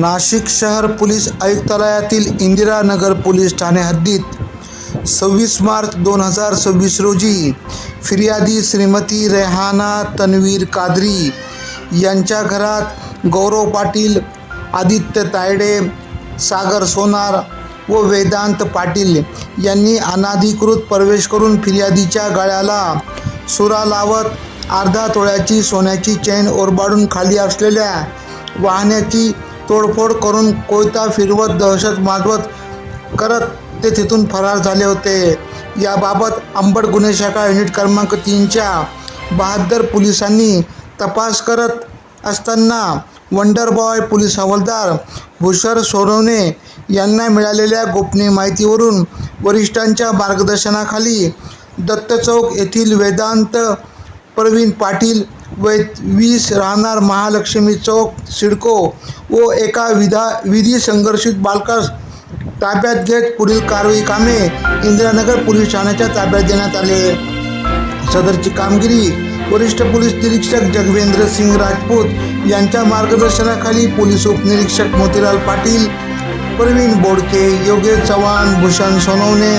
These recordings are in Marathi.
नाशिक शहर पोलीस आयुक्तालयातील इंदिरानगर पोलीस ठाणे हद्दीत 26 मार्च 2026 रोजी फिर्यादी श्रीमती रेहाना तन्वीर कादरी यांच्या घरात गौरव पाटील, आदित्य तायडे, सागर सोनार व वेदांत पाटील यांनी अनधिकृत प्रवेश करून फिर्यादीच्या गळ्याला सुरा लावत अर्धा तोळ्याची सोन्याची चेन ओरबाडून खाली असलेल्या वाहनाची तोडफोड करून कोयता फिरवत दहशत माजवत करत ते तिथून फरार झाले होते। याबाबत अंबड गुन्हे शाखा युनिट क्रमांक 3च्या बहादर पोलिसांनी तपास करत असताना वंडर बॉय पोलीस हवालदार भूषर सोनवणे यांना मिळालेल्या गोपनीय माहितीवरून वरिष्ठांच्या मार्गदर्शनाखाली दत्त चौक येथील वेदांत प्रवीण पाटील वय 20 राहणार महालक्ष्मी चौक सिडको व एका विधी संघर्षित बालकास ताब्यात घेत पुढील कारवाई कामे इंदिरानगर पोलीस ठाण्याच्या ताब्यात देण्यात आले। सदरची कामगिरी वरिष्ठ पोलीस निरीक्षक जगवेंद्र सिंग राजपूत यांच्या मार्गदर्शनाखाली पोलीस उपनिरीक्षक मोतीलाल पाटील, प्रवीण बोडके, योगेश चव्हाण, भूषण सोनवणे,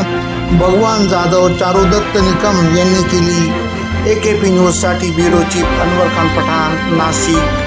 भगवान जाधव, चारुदत्त निकम यांनी केली। AKP न्यूजसाठी ब्युरो चीफ अनवर खान पठाण, नाशिक।